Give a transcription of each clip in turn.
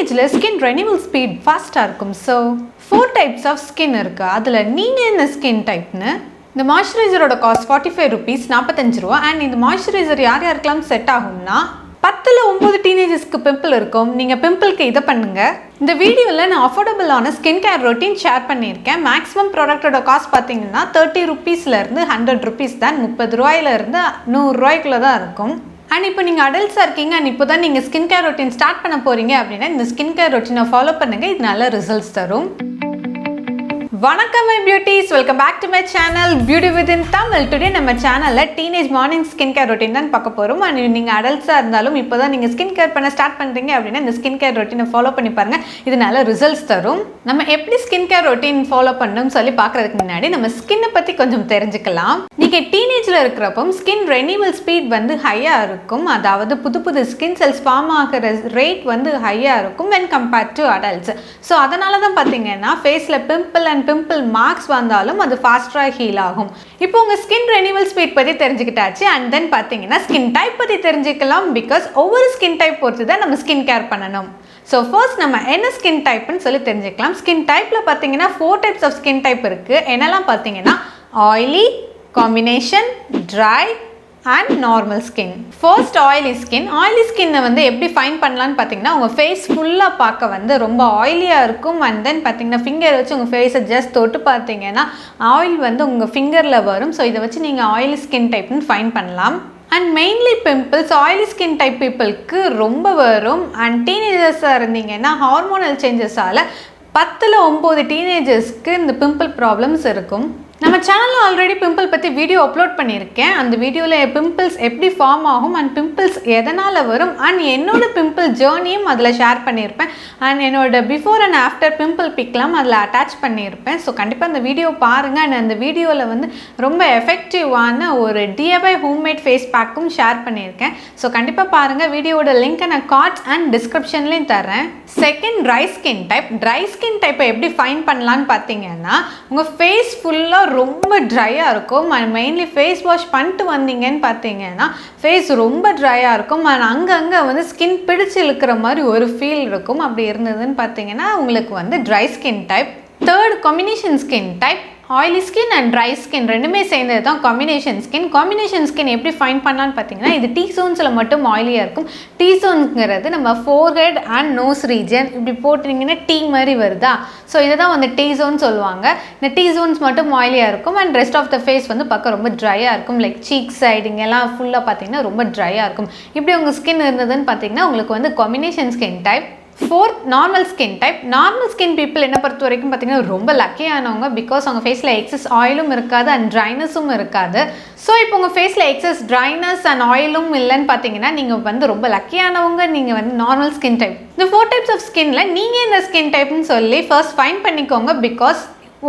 டீனேஜில் skin renewal speed ஃபாஸ்ட்டாக இருக்கும். So 4 types of skin இருக்குது. அதில் நீங்கள் என்ன ஸ்கின் டைப்னு இந்த மாய்ஸ்சரைசரோட காஸ்ட் 45 rupees 45 ரூபா. அண்ட் இந்த மாய்ஸ்சரைசர் யார் யாருக்கெல்லாம் செட் ஆகும்னா 10ல் 9 டீனேஜர்ஸ்க்கு பிம்பிள் இருக்கும். நீங்கள் பிம்பிளுக்கு இதை பண்ணுங்கள். இந்த வீடியோவில் நான் அஃபோர்டபுளான ஸ்கின் கேர் ரொட்டீன் ஷேர் பண்ணியிருக்கேன். மேக்ஸிமம் ப்ராடக்டோட காஸ்ட் பார்த்தீங்கன்னா 30 rupeesலேருந்து 100 rupees தான், 30 ரூபாயிலேருந்து 100 ரூபாய்க்குள்ளே தான் இருக்கும். அண்ட் இப்போ நீங்கள் அடல்ட்ஸாக இருக்கீங்க அண்ட் இப்போ தான் நீங்கள் ஸ்கின் கேர் ரொட்டீன் ஸ்டார்ட் பண்ண போகிறீங்க அப்படின்னா இந்த ஸ்கின் கேர் ரொட்டீனை ஃபாலோ பண்ணுங்கள். இது நல்ல ரிசல்ட்ஸ் தரும். வணக்கம் my beauties, welcome back to my channel beauty within Tamil. Today நம்ம சேனலில் teenage morning skin care routine தான் பார்க்க போகிறோம். அண்ட் நீங்கள் அடல்ட்ஸாக இருந்தாலும் இப்போ தான் நீங்கள் ஸ்கின் கேர் பண்ண ஸ்டார்ட் பண்ணுறீங்க அப்படின்னா இந்த ஸ்கின் கேர் ரொட்டீனை ஃபாலோ பண்ணி பாருங்கள். இது நல்ல ரிசல்ட்ஸ் தரும். நம்ம எப்படி ஸ்கின் கேர் ரொட்டீன் ஃபாலோ பண்ணணும்னு சொல்லி பார்க்குறதுக்கு முன்னாடி நம்ம ஸ்கின்னை பற்றி கொஞ்சம் தெரிஞ்சுக்கலாம். நீங்கள் டீனேஜில் இருக்கிறப்போ ஸ்கின் ரெனிவல் ஸ்பீட் வந்து ஹையாக இருக்கும். அதாவது புது ஸ்கின் செல்ஸ் ஃபார்ம் ஆகிற ரேட் வந்து ஹையாக இருக்கும் when compared to adults. So அதனால தான் பார்த்தீங்கன்னா ஃபேஸில் பிம்பிள் மார்க்ஸ் வந்தாலும் அது ஃபாஸ்ட்டாக ஹீல் ஆகும். இப்போ உங்கள் ஸ்கின் ரெனிவல் ஸ்பீட் பற்றி தெரிஞ்சுக்கிட்டாச்சு. அண்ட் தென் பார்த்தீங்கன்னா ஸ்கின் டைப் பற்றி தெரிஞ்சுக்கலாம். பிகாஸ் ஒவ்வொரு ஸ்கின் டைப் பொறுத்து தான் நம்ம ஸ்கின் கேர் பண்ணணும். ஸோ ஃபர்ஸ்ட் நம்ம என்ன ஸ்கின் டைப்னு சொல்லி தெரிஞ்சுக்கலாம். ஸ்கின் டைப்பில் பார்த்தீங்கன்னா 4 டைப்ஸ் ஆஃப் ஸ்கின் டைப் இருக்குது. என்னெல்லாம் பார்த்தீங்கன்னா oily, combination, try and normal skin. First oily skin. Oily ஸ்கின்னை வந்து எப்படி ஃபைன் பண்ணலான்னு பார்த்தீங்கன்னா உங்கள் ஃபேஸ் ஃபுல்லாக பார்க்க வந்து ரொம்ப ஆயிலியாக இருக்கும். அண்ட் தென் பார்த்தீங்கன்னா ஃபிங்கர் வச்சு உங்கள் ஃபேஸை ஜஸ்ட் தொட்டு பார்த்தீங்கன்னா ஆயில் வந்து உங்கள் ஃபிங்கரில் வரும். ஸோ இதை வச்சு நீங்கள் ஆயிலி ஸ்கின் டைப்னு ஃபைன் பண்ணலாம். And mainly pimples oily skin type பீப்புளுக்கு ரொம்ப வரும். அண்ட் டீனேஜர்ஸாக இருந்தீங்கன்னா ஹார்மோனல் சேஞ்சஸால் 10ல் 9 டீனேஜர்ஸ்க்கு இந்த பிம்பிள் ப்ராப்ளம்ஸ் இருக்கும். நம்ம சேனலில் ஆல்ரெடி பிம்பிள் பற்றி வீடியோ அப்லோட் பண்ணியிருக்கேன். அந்த வீடியோவில் பிம்பிள்ஸ் எப்படி ஃபார்ம் ஆகும் அண்ட் பிம்பிள்ஸ் எதனால் வரும் அண்ட் என்னோட பிம்பிள் ஜேர்னியும் அதில் ஷேர் பண்ணியிருப்பேன். அண்ட் என்னோட பிஃபோர் அண்ட் ஆஃப்டர் பிம்பிள் பிக்லாம் அதில் அட்டாச் பண்ணியிருப்பேன். ஸோ கண்டிப்பாக அந்த வீடியோ பாருங்கள். அண்ட் அந்த வீடியோவில் வந்து ரொம்ப எஃபெக்டிவான ஒரு DIY ஹோம்மேட் ஃபேஸ் பேக்கும் ஷேர் பண்ணியிருக்கேன். ஸோ கண்டிப்பாக பாருங்கள். வீடியோட லிங்க்கை நான் கார்ட்ஸ் அண்ட் டிஸ்கிரிப்ஷன்லேயும் தரேன். Second dry skin type. Dry skin டைப்பை எப்படி ஃபைன் பண்ணலான்னு பார்த்தீங்கன்னா உங்கள் ஃபேஸ் ஃபுல்லாக ரொம்ப ட்ரையாக இருக்கும். அண்ட் மெயின்லி ஃபேஸ் வாஷ் பண்ணிட்டு வந்தீங்கன்னு பார்த்தீங்கன்னா ஃபேஸ் ரொம்ப ட்ரையாக இருக்கும். அண்ட் அங்கங்கே வந்து ஸ்கின் பிடிச்சி இழுக்கிற மாதிரி ஒரு ஃபீல் இருக்கும். அப்படி இருந்ததுன்னு பார்த்தீங்கன்னா உங்களுக்கு வந்து dry skin type. Third combination skin type. Oily skin and dry skin ரெண்டுமே சேர்ந்தது தான் காம்பினேஷன் ஸ்கின். காம்பினேஷன் ஸ்கின் எப்படி ஃபைன் பண்ணலான்னு பார்த்தீங்கன்னா இது டீ ஜோன்ஸில் மட்டும் ஆயிலியாக இருக்கும். டீ ஜோன்ஸுங்கிறது நம்ம ஃபோர்ஹெட் அண்ட் நோஸ் ரீஜன் இப்படி போட்டிங்கன்னா டீ மாதிரி வருதா. ஸோ இதை தான் வந்து டீ ஜோன் சொல்லுவாங்க. இந்த டீ ஜோன்ஸ் மட்டும் ஆயிலியாக இருக்கும். And rest of the face வந்து பார்க்க ரொம்ப ட்ரையாக இருக்கும். லைக் சீக் சைடுங்க எல்லாம் ஃபுல்லாக பார்த்தீங்கன்னா ரொம்ப ட்ரையாக இருக்கும். இப்படி உங்கள் ஸ்கின் இருந்ததுன்னு பார்த்தீங்கன்னா உங்களுக்கு வந்து combination skin type. Fourth normal skin type. Normal skin people என்ன பொறுத்த வரைக்கும் பார்த்தீங்கன்னா ரொம்ப லக்கியானவங்க. பிகாஸ் அவங்க ஃபேஸில் எக்ஸஸ் ஆயிலும் இருக்காது அண்ட் ட்ரைனஸும் இருக்காது. ஸோ இப்போ உங்கள் ஃபேஸில் எக்ஸஸ் ட்ரைனஸ் அண்ட் ஆயிலும் இல்லைன்னு பார்த்தீங்கன்னா நீங்கள் வந்து ரொம்ப லக்கியானவங்க. நீங்கள் வந்து நார்மல் ஸ்கின் டைப். இந்த 4 டைப்ஸ் ஆஃப் ஸ்கின்னில் நீங்கள் இந்த ஸ்கின் டைப்னு சொல்லி ஃபர்ஸ்ட் ஃபைன் பண்ணிக்கோங்க. பிகாஸ்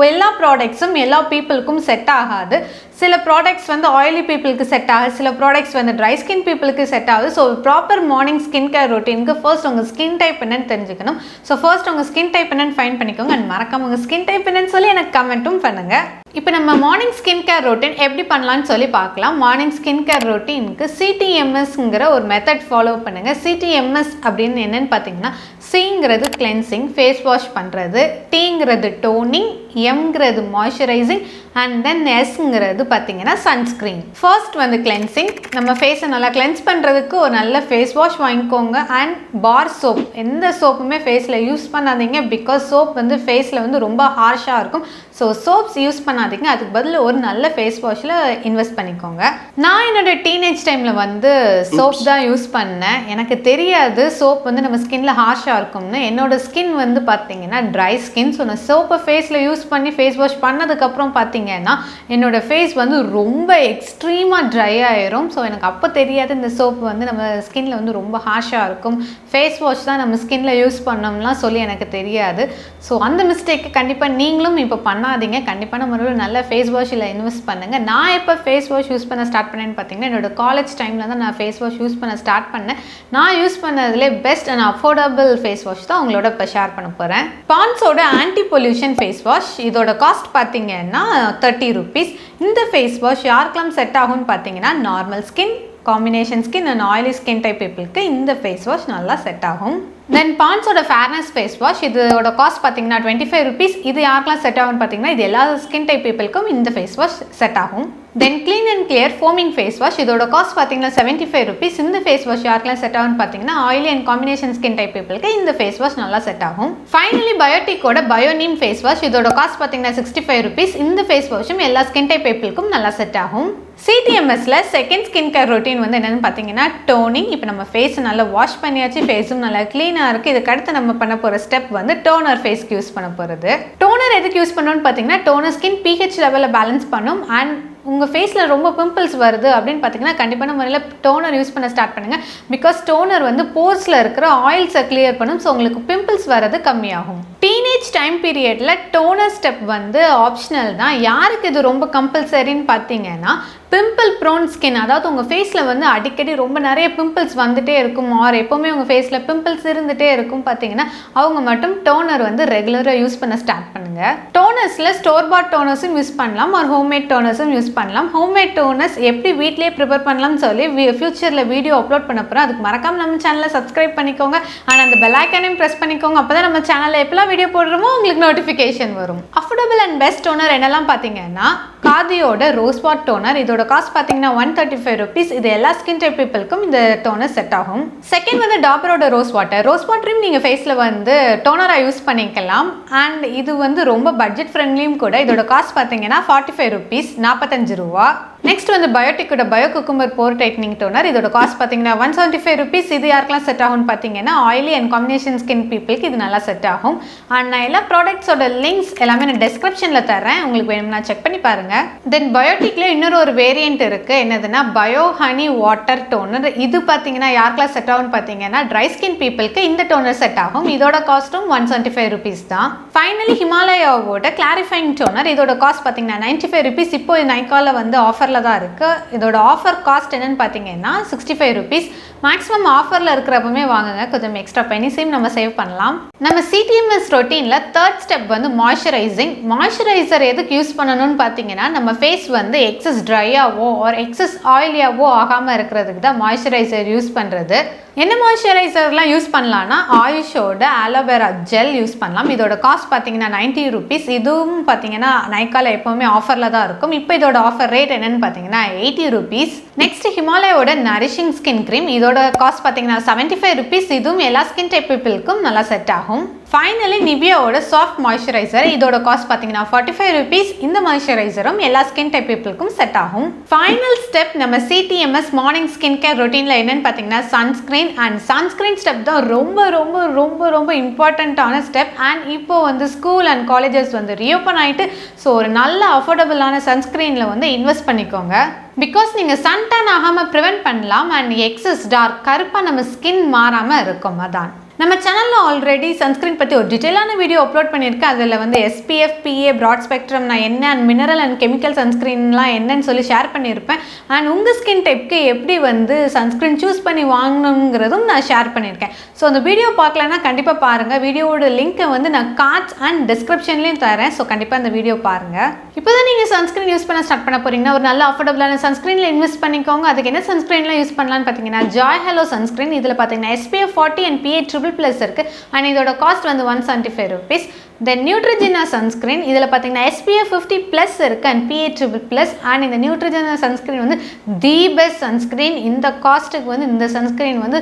எல்லா ப்ராடக்ட்ஸும் எல்லா பீப்புளுக்கும் செட் ஆகாது. சில ப்ராடக்ட்ஸ் வந்து ஆயிலி பீப்புளுக்கு செட் ஆகுது, சில ப்ராடக்ட்ஸ் வந்து ட்ரை ஸ்கின் பீப்புளுக்கு செட் ஆகுது. So proper morning skin care ரொட்டீனுக்கு ஃபர்ஸ்ட் உங்கள் ஸ்கின் டைப் என்னன்னு தெரிஞ்சுக்கணும். ஸோ ஃபர்ஸ்ட் உங்கள் ஸ்கின் டைப் என்னன்னு ஃபைன் பண்ணிக்கோங்க. அண்ட் மறக்காம உங்கள் ஸ்கின் டைப் என்னன்னு சொல்லி எனக்கு கமெண்ட்டும் பண்ணுங்கள். இப்போ நம்ம மார்னிங் ஸ்கின் கேர் ரொட்டீன் எப்படி பண்ணலான்னு சொல்லி பார்க்கலாம். மார்னிங் ஸ்கின் கேர் ரொட்டீனுக்கு CTMSங்கிற ஒரு மெத்தட் ஃபாலோ பண்ணுங்கள். CTMS அப்படின்னு என்னென்னு பார்த்தீங்கன்னா Cங்கிறது கிளென்சிங் ஃபேஸ் வாஷ் பண்ணுறது, Tங்கிறது டோனிங், Mங்கிறது மாய்ஸ்சரைசிங் அண்ட் தென் Sங்கிறது பார்த்தீங்கன்னா சன்ஸ்க்ரீன். ஃபர்ஸ்ட் வந்து கிளென்சிங். நம்ம ஃபேஸை நல்லா கிளென்ஸ் பண்ணுறதுக்கு ஒரு நல்ல ஃபேஸ் வாஷ் வாங்கிக்கோங்க. And bar soap. எந்த சோப்புமே ஃபேஸில் யூஸ் பண்ணாதீங்க. பிகாஸ் சோப் வந்து ஃபேஸில் வந்து ரொம்ப ஹார்ஷாக இருக்கும். ஸோ சோப்ஸ் யூஸ் பண்ணாதீங்க. அதுக்கு பதில் ஒரு நல்ல ஃபேஸ் வாஷில் இன்வெஸ்ட் பண்ணிக்கோங்க. நான் என்னோட டீனேஜ் டைமில் வந்து சோப் தான் யூஸ் பண்ணேன். எனக்கு தெரியாது சோப் வந்து நம்ம ஸ்கின்ல ஹார்ஷாக இருக்கும்னு. என்னோட ஸ்கின் வந்து பார்த்தீங்கன்னா ட்ரை ஸ்கின். ஸோ நான் சோப்பை ஃபேஸில் யூஸ் பண்ணி ஃபேஸ் வாஷ் பண்ணதுக்கப்புறம் பார்த்தீங்கன்னா என்னோட ஃபேஸ் வந்து ரொம்ப எக்ஸ்ட்ரீமாக ட்ரை ஆயிரும். ஸோ எனக்கு அப்போ தெரியாது இந்த சோப்பு வந்து நம்ம ஸ்கின்ல வந்து ரொம்ப ஹார்ஷாக இருக்கும். ஃபேஸ் வாஷ் தான் நம்ம ஸ்கின்ல யூஸ் பண்ணோம்லாம் சொல்லி எனக்கு தெரியாது. ஸோ அந்த மிஸ்டேக்கு கண்டிப்பாக நீங்களும் இப்போ பண்ணாதீங்க. கண்டிப்பாக நம்ம ஒரு நல்ல ஃபேஸ் வாஷில் இன்வெஸ்ட் பண்ணுங்கள். நான் எப்போ ஃபேஸ் வாஷ் யூஸ் பண்ண ஸ்டார்ட் பண்ணேன்னு பார்த்தீங்கன்னா என்னோட காலேஜ் டைமில் தான் நான் ஃபேஸ் வாஷ் யூஸ் பண்ண ஸ்டார்ட் பண்ணேன். நான் யூஸ் பண்ணதுலேயே best and affordable face wash தான் உங்களோட இப்போ ஷேர் பண்ண போகிறேன். பான்ஸோட ஆன்டி பொல்யூஷன் ஃபேஸ் வாஷ். இதோட காஸ்ட் பார்த்தீங்கன்னா 30 rupees. இந்த ஃபேஸ் வாஷ் யாருக்கெல்லாம் செட் ஆகும்னு பார்த்தீங்கன்னா normal skin, combination skin and oily skin type பீப்புளுக்கு இந்த ஃபேஸ் வாஷ் நல்லா செட் ஆகும். தென் பாண்ட்ஸோட ஃபேர்னஸ் ஃபேஸ் வாஷ் இதோட காஸ்ட் பார்த்தீங்கன்னா 25 rupees. இது யாருக்கெல்லாம் செட் ஆகும்னு பார்த்தீங்கன்னா இது எல்லா ஸ்கின் டைப் பீப்புளுக்கும் இந்த ஃபேஸ் வாஷ் செட் ஆகும். Then clean and clear foaming face wash இதோட காஸ்ட் பார்த்தீங்கன்னா 75 rupees. இந்த ஃபேஸ் வாஷ் யாருக்கெல்லாம் செட் ஆகும்னு பார்த்தீங்கன்னா oily and combination skin type பீப்புளுக்கு இந்த ஃபேஸ் வாஷ் நல்லா செட் ஆகும். ஃபைனலி பயோட்டிக்கோட பயோநீம் ஃபேஸ் வாஷ் இதோட காஸ்ட் பார்த்தீங்கன்னா 65 rupees. இந்த ஃபேஸ் வாஷும் எல்லா ஸ்கின் டைப் பீப்புளுக்கும் நல்லா செட் ஆகும். CTMSல செகண்ட் ஸ்கின் கேர் ரொட்டீன் வந்து என்னென்னு பார்த்தீங்கன்னா டோனிங். இப்போ நம்ம ஃபேஸை நல்லா வாஷ் பண்ணியாச்சு, ஃபேஸும் நல்லா க்ளீனாக இருக்குது. இதுக்கு அடுத்து நம்ம பண்ண போகிற ஸ்டெப் வந்து டோனர் ஃபேஸ்க்கு யூஸ் பண்ண போகிறது. டோனர் எதுக்கு யூஸ் பண்ணணும்னு பார்த்தீங்கன்னா டோனர் ஸ்கின் pH லெவலில் பேலன்ஸ் பண்ணும். அண்ட் உங்கள் ஃபேஸில் ரொம்ப பிம்பிள்ஸ் வருது அப்படின்னு பார்த்தீங்கன்னா கண்டிப்பான முறையில் டோனர் யூஸ் பண்ண ஸ்டார்ட் பண்ணுங்கள். பிகாஸ் டோனர் வந்து போர்ஸில் இருக்கிற ஆயில்ஸை கிளியர் பண்ணும். ஸோ உங்களுக்கு பிம்பிள்ஸ் வர்றது கம்மியாகும். டீனேஜ் டைம் பீரியடில் டோனர் ஸ்டெப் வந்து ஆப்ஷனல் தான். யாருக்கு இது ரொம்ப கம்பல்சரின்னு பார்த்தீங்கன்னா பிம்பிள் ப்ரோன் ஸ்கின், அதாவது உங்கள் ஃபேஸில் வந்து அடிக்கடி ரொம்ப நிறைய பிம்பிள்ஸ் வந்துகிட்டே இருக்கும் ஆர் எப்போவுமே உங்கள் ஃபேஸில் பிம்பிள்ஸ் இருந்துகிட்டே இருக்கும் பார்த்தீங்கன்னா அவங்க மட்டும் டோனர் வந்து ரெகுலராக யூஸ் பண்ண ஸ்டார்ட் பண்ணுங்கள். டோனர்ஸில் ஸ்டோர் பாட் டோனர்ஸும் யூஸ் பண்ணலாம் ஆர் ஹோம்மேட் டோனர்ஸும் யூஸ் பண்ணலாம். ஹோம்மேட் டோனர்ஸ் எப்படி வீட்லேயே ப்ரிப்பேர் பண்ணலாம்னு சொல்லி ஃபியூச்சரில் வீடியோ அப்லோட் பண்ண போகிறோம். அதுக்கு மறக்காமல் நம்ம சேனலை சப்ஸ்கிரைப் பண்ணிக்கோங்க. ஆனால் அந்த பெல் ஐக்கானையும் ப்ரெஸ் பண்ணிக்கோங்க. அப்போ தான் நம்ம சேனலில் எப்போலாம் வீடியோ போடுறோமோ உங்களுக்கு நோட்டிஃபிகேஷன் வரும். அஃபோர்டபுள் அண்ட் பெஸ்ட் டோனர் என்னெல்லாம் பார்த்தீங்கன்னா காதியோட ரோஸ் வாட் டோனர். இதோட காஸ்ட் பார்த்தீங்கன்னா 135 rupees. இது எல்லா ஸ்கின் டைப் பீப்புளுக்கும் இந்த டோனர் செட் ஆகும். செகண்ட் வந்து டாபரோட ரோஸ் வாட்டரையும் நீங்கள் ஃபேஸில் வந்து டோனராக யூஸ் பண்ணிக்கலாம். அண்ட் இது வந்து ரொம்ப பட்ஜெட் ஃப்ரெண்ட்லியும் கூட. இதோட காஸ்ட் பார்த்தீங்கன்னா 45 rupees, 45 ரூபா. நெக்ஸ்ட் வந்து பயோட்டிக்கோட பயோ குக்கும்பர் போர் டைட்னிங் டோனர். இதோட காஸ்ட் பார்த்தீங்கன்னா 175 rupees. இது யாருக்கெல்லாம் செட் ஆகும்னு பார்த்தீங்கன்னா ஆயிலி அண்ட் காம்பினேஷன் ஸ்கின் பீப்புளுக்கு இது நல்லா செட் ஆகும். அண்ட் நான் எல்லா ப்ராடக்ட்ஸோட லிங்க்ஸ் எல்லாமே நான் டிஸ்கிரிப்ஷனில் தரேன், உங்களுக்கு வேணும்னா செக் பண்ணி பாருங்கள். தென் பயோட்டிக்ல இன்னொரு வேரியன்ட் இருக்குது. என்னதுன்னா பயோ ஹனி வாட்டர் டோனர். இது பார்த்தீங்கன்னா யாருக்கெல்லாம் செட் ஆகும்னு பார்த்தீங்கன்னா ட்ரை ஸ்கின் பீப்புளுக்கு இந்த டோனர் செட் ஆகும். இதோட காஸ்ட்டும் 175 rupees தான். ஃபைனலி ஹிமாலயாவோட கிளாரிஃபைங் டோனர். இதோட காஸ்ட் பார்த்தீங்கன்னா 95 rupees. இப்போ நைக்காவில் வந்து ஆஃபரில் தான் இருக்குது. இதோட ஆஃபர் காஸ்ட் என்னன்னு பார்த்தீங்கன்னா 65 rupees. மேக்ஸிமம் ஆஃபரில் இருக்கிறப்பமே வாங்குங்க, கொஞ்சம் எக்ஸ்ட்ரா பெனிஸையும் நம்ம சேவ் பண்ணலாம். நம்ம CTMS ரொட்டீனில் தேர்ட் ஸ்டெப் வந்து மாய்ஸ்சரைசிங். மாய்ஸ்சரைசர் எதுக்கு யூஸ் பண்ணணும்னு பார்த்தீங்கன்னா நம்ம ஃபேஸ் வந்து எக்ஸஸ் ட்ரையாவோ ஆர் எக்ஸஸ் ஆயிலியாவோ ஆகாமல் இருக்கிறதுக்கு தான் மாய்ஸ்சரைசர் யூஸ் பண்ணுறது. என்ன மாய்ஸ்சரைசர்லாம் யூஸ் பண்ணலான்னா ஆயுஷோட ஆலோவேரா ஜெல் யூஸ் பண்ணலாம். இதோட காஸ்ட் பார்த்தீங்கன்னா 90 rupees. இதுவும் பார்த்தீங்கன்னா நைக்காவில் எப்போவுமே ஆஃபரில் தான் இருக்கும். இப்போ இதோட ஆஃபர் ரேட் என்னன்னு பார்த்தீங்கன்னா 80 rupees. நெக்ஸ்ட் ஹிமாலயோட நரிஷிங் ஸ்கின் க்ரீம். இதோட காஸ்ட் பார்த்தீங்கன்னா 75 rupees. இதுவும் எல்லா ஸ்கின் டைப் பீப்புளுக்கும் நல்லா செட் ஆகும். ஃபைனலி நிவியாவோட சாஃப்ட் மாய்ஸ்சரைசர். இதோட காஸ்ட் பார்த்தீங்கன்னா 45 rupees. இந்த மாய்ஸ்சரைசரும் எல்லா ஸ்கின் டைப் பீப்புளுக்கும் செட் ஆகும். ஃபைனல் ஸ்டெப் நம்ம CTMS மார்னிங் ஸ்கின் கேர் ரொட்டீனில் என்னன்னு பார்த்தீங்கன்னா சன்ஸ்க்ரீன். அண்ட் சன்ஸ்க்ரீன் ஸ்டெப் தான் ரொம்ப ரொம்ப ரொம்ப ரொம்ப இம்பார்ட்டண்ட்டான ஸ்டெப். அண்ட் இப்போ வந்து ஸ்கூல் அண்ட் காலேஜஸ் வந்து ரீஓப்பன் ஆகிட்டு ஸோ ஒரு நல்ல அஃபோர்டபுளான சன்ஸ்க்ரீனில் வந்து இன்வெஸ்ட் பண்ணிக்கோங்க. பிகாஸ் நீங்கள் சன்டான் ஆகாமல் ப்ரிவென்ட் பண்ணலாம். அண்ட் எக்ஸஸ் டார்க் கருப்பாக நம்ம ஸ்கின் மாறாமல் இருக்கும். அதான் நம்ம சேனலில் ஆல்ரெடி சன்ஸ்க்ரீன் பற்றி ஒரு டீட்டெயிலான வீடியோ அப்லோட் பண்ணியிருக்கேன். அதில் வந்து SPF, PA, ப்ராட் ஸ்பெக்ட்ரம் நான் என்ன அண்ட் மினரல் அண்ட் கெமிக்கல் சன்ஸ்க்ரீன்லாம் என்னன்னு சொல்லி ஷேர் பண்ணியிருப்பேன். அண்ட் உங்கள் ஸ்கின் டைப்க்கு எப்படி வந்து சன்ஸ்க்ரீன் சூஸ் பண்ணி வாங்கணுங்கிறதும் நான் ஷேர் பண்ணியிருக்கேன். ஸோ அந்த வீடியோ பார்க்கலன்னா கண்டிப்பாக பாருங்கள். வீடியோவோட லிங்க்கை வந்து நான் கார்ட்ஸ் அண்ட் டிஸ்கிரிப்ஷன்லேயும் தரேன். ஸோ கண்டிப்பாக அந்த வீடியோ பாருங்கள். இப்போ தான் நீங்கள் சன்ஸ்க்ரீன் யூஸ் பண்ண ஸ்டார்ட் பண்ண போகிறீங்கன்னா ஒரு நல்ல அஃபோர்டபுளான சன்ஸ்க்ரீனில் இன்வெஸ்ட் பண்ணிக்கோங்க. அதுக்கு என்ன சன்ஸ்க்ரீன்லாம் யூஸ் பண்ணலான்னு பார்த்தீங்கன்னா ஜாய் ஹலோ சன்ஸ்க்ரீன். இதில் பார்த்தீங்கன்னா SPF 40 அண்ட் PA ++ இருக்கு. அண்ட் இதோட காஸ்ட் வந்து 175 rupees. தென் நியூட்ரோஜெனா சன்ஸ்க்ரீன். இதில் பார்த்தீங்கன்னா SPF 50+ இருக்கு அண்ட் PA ++. அண்ட் இந்த நியூட்ரோஜெனா சன்ஸ்க்ரீன் வந்து தி பெஸ்ட் சன்ஸ்க்ரீன். இந்த காஸ்ட்டுக்கு வந்து இந்த சன்ஸ்க்ரீன் வந்து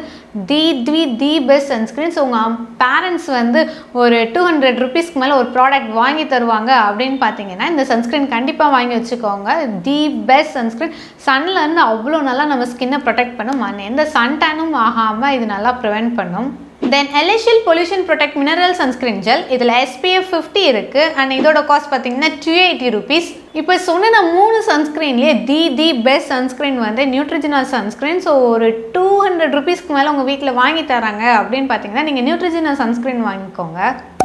தி பெஸ்ட் சன்ஸ்க்ரீன். ஸோ உங்கள் பேரண்ட்ஸ் வந்து ஒரு 200 rupeesக்கு மேலே ஒரு ப்ராடக்ட் வாங்கி தருவாங்க அப்படின்னு பார்த்தீங்கன்னா இந்த சன்ஸ்க்ரீன் கண்டிப்பாக வாங்கி வச்சுக்கோங்க. The best sunscreen. சன்லேருந்து அவ்வளோ நல்லா நம்ம ஸ்கின்னை ப்ரொடெக்ட் பண்ணும். அண்ட் எந்த சன்டானும் ஆகாமல் இது நல்லா ப்ரிவென்ட் பண்ணும். தென் எலிஷியல் pollution protect mineral sunscreen gel. இதில் SPF 50 இருக்குது. அண்ட் இதோட காஸ்ட் பார்த்தீங்கன்னா 280 rupees. இப்போ சொன்ன 3 சன்ஸ்க்ரீன்லேயே தி பெஸ்ட் சன்ஸ்க்ரீன் வந்து நியூட்ரோஜெனா சன்ஸ்க்ரீன். ஸோ ஒரு 200 rupeesக்கு மேலே உங்கள் வீட்டில் வாங்கி தராங்க அப்படின்னு பார்த்தீங்கன்னா நீங்கள் நியூட்ரோஜெனா சன்ஸ்க்ரீன் வாங்கிக்கோங்க.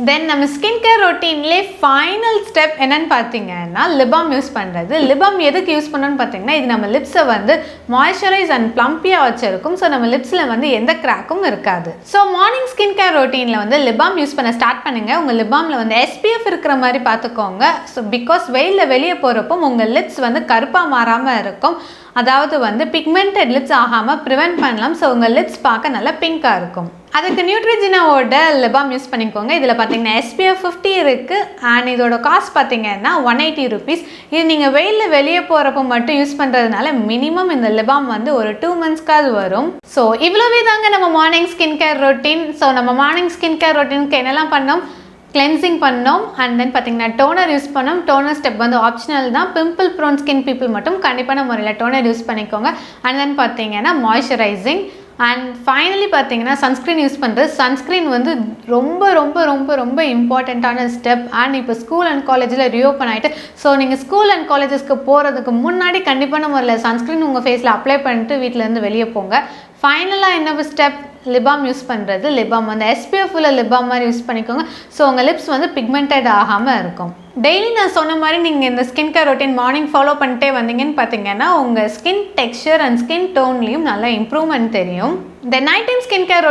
தென் நம்ம ஸ்கின் கேர் ரொட்டீன்லேயே ஃபைனல் ஸ்டெப் என்னன்னு பார்த்தீங்கன்னா லிபாம் யூஸ் பண்ணுறது. லிபாம் எதுக்கு யூஸ் பண்ணணும்னு பார்த்தீங்கன்னா இது நம்ம லிப்ஸை வந்து மாய்ஸ்சரைஸ் அண்ட் ப்ளம்பியாக வச்சிருக்கும். ஸோ நம்ம லிப்ஸில் வந்து எந்த கிராக்கும் இருக்காது. ஸோ மார்னிங் ஸ்கின் கேர் ரொட்டீனில் வந்து லிபாம் யூஸ் பண்ண ஸ்டார்ட் பண்ணுங்கள். உங்கள் லிபாமில் வந்து SPF இருக்கிற மாதிரி பார்த்துக்கோங்க. ஸோ பிகாஸ் வெயிலில் வெளியே போகிறப்போ உங்கள் லிப்ஸ் வந்து கருப்பாக மாறாமல் இருக்கும். அதாவது வந்து பிக்மெண்டட் லிப்ஸ் ஆகாமல் ப்ரிவென்ட் பண்ணலாம். ஸோ உங்கள் லிப்ஸ் பார்க்க நல்லா பிங்காக இருக்கும். அதுக்கு நியூட்ரோஜெனாவோட லிப் பாம் யூஸ் பண்ணிக்கோங்க. இதில் பார்த்தீங்கன்னா SPF 50 இருக்குது அண்ட் இதோட காஸ்ட் பார்த்தீங்கன்னா 180 ருபீஸ். இது நீங்கள் வெயிலில் வெளியே போகிறப்போ மட்டும் யூஸ் பண்ணுறதுனால மினிமம் இந்த லிப் பாம் வந்து ஒரு 2 மந்த்ஸ்க்காவது வரும். ஸோ இவ்வளோவே தாங்க நம்ம morning skin care routine. So நம்ம மார்னிங் ஸ்கின் கேர் ரொட்டீனுக்கு என்னெல்லாம் பண்ணோம், கிளென்சிங் பண்ணோம் அண்ட் தென் பார்த்தீங்கன்னா டோனர் யூஸ் பண்ணோம். டோனர் ஸ்டெப் வந்து ஆப்ஷனல் தான். பிம்பிள் ப்ரோன் ஸ்கின் பீப்புள் மட்டும் கண்டிப்பான முறையில் டோனர் யூஸ் பண்ணிக்கோங்க. அண்ட் தென் பார்த்தீங்கன்னா மாய்ஸ்சரைசிங் அண்ட் ஃபைனலி பார்த்தீங்கன்னா சன்ஸ்க்ரீன் யூஸ் பண்ணுறது. சன்ஸ்க்ரீன் வந்து ரொம்ப ரொம்ப ரொம்ப ரொம்ப இம்பார்ட்டண்ட்டான ஸ்டெப். அண்ட் இப்போ ஸ்கூல் அண்ட் காலேஜில் ரீஓப்பன் ஆகிட்டு ஸோ நீங்கள் ஸ்கூல் அண்ட் காலேஜஸ்க்கு போகிறதுக்கு முன்னாடி கண்டிப்பான முறையில் சன்ஸ்க்ரீன் உங்கள் ஃபேஸில் அப்ளை பண்ணிட்டு வீட்டிலேருந்து வெளியே போங்க. ஃபைனலாக என்ன ஸ்டெப், லிப் பாம் யூஸ் பண்ணுறது. லிப் பாம் வந்து SPF உள்ள லிப் பாம் மாதிரி யூஸ் பண்ணிக்கோங்க. ஸோ உங்கள் லிப்ஸ் வந்து பிக்மெண்டட் ஆகாமல் இருக்கும். டெய்லி நான் சொன்ன மாதிரி நீங்கள் இந்த skin care routine morning follow பண்ணிட்டே வந்தீங்கன்னு பார்த்தீங்கன்னா உங்கள் ஸ்கின் டெக்ஸ்சர் அண்ட் ஸ்கின் டோன்லேயும் நல்லா இம்ப்ரூவ்மெண்ட் தெரியும். இந்த நைட் டைம் ஸ்கின் கேர்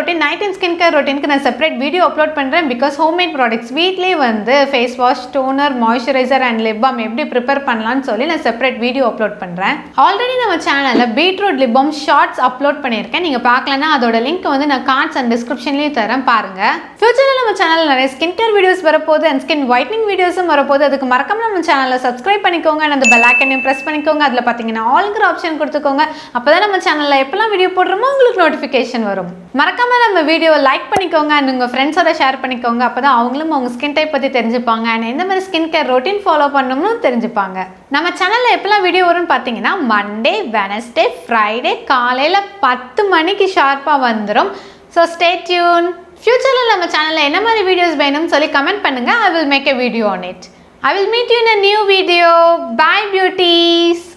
ரொட்டீனுக்கு நான் செப்பரேட் வீடியோ அப்லோட் பண்ணுறேன். பிகாஸ் ஹோம்மேட் ப்ராடக்ட்ஸ் வீட்லேயே வந்து face wash, toner, moisturiser and lip balm எப்படி ப்ரிப்பேர் பண்ணலான்னு சொல்லி நான் செப்பரேட் வீடியோ அப்லோட் பண்ணுறேன். ஆல்ரெடி நம்ம சேனலில் beetroot lip balm shorts upload பண்ணியிருக்கேன். நீங்கள் பார்க்கலன்னா அதோட லிங்க் வந்து நான் கார்ட்ஸ் அண்ட் டிஸ்கிரிப்ஷன்லேயும் தரேன், பாருங்கள். ஃபியூச்சரில் நம்ம சேனலில் நிறைய ஸ்கின் கேர் வீடியோஸ் வரப்போகுது அண்ட் ஸ்கின் ஒயிட்னிங் வீடியோஸும் வரப்போகுது. அதுக்கு மறக்காம நம்ம சேனலில் சப்ஸ்கிரைப் பண்ணிக்கோங்க அண்ட் அந்த பெல் ஐக்கனையும் ப்ரெஸ் பண்ணிக்கோங்க. அதில் பார்த்தீங்கன்னா ஆல்ங்கிற ஆப்ஷன் கொடுத்துக்கோங்க. அப்போ தான் நம்ம சேனலில் எப்போல்லாம் வீடியோ போடுறோமோ உங்களுக்கு நோட்டிஃபிகேஷன் வரும். மறக்காம நம்ம வீடியோவை லைக் பண்ணிக்கோங்க அண்ட் உங்கள் ஃப்ரெண்ட்ஸோட ஷேர் பண்ணிக்கோங்க. அப்போ தான் அவங்களும் அவங்க ஸ்கின் டைப் பற்றி தெரிஞ்சுப்பாங்க அண்ட் எந்த மாதிரி ஸ்கின் கேர் ரொட்டீன் ஃபாலோ பண்ணணும்னு தெரிஞ்சுப்பாங்க. நம்ம சேனலில் எப்போல்லாம் வீடியோ வரும்னு பார்த்தீங்கன்னா மண்டே, வெனஸ்டே, ஃப்ரைடே காலையில் 10 மணிக்கு ஷார்ப்பாக வந்துடும். So stay tune. ஃபியூச்சரில் நம்ம சேனலில் என்ன மாதிரி வீடியோஸ் வேணும்னு சொல்லி கமெண்ட் பண்ணுங்கள். I will make a video on it. I will meet you in a new video. Bye beauties.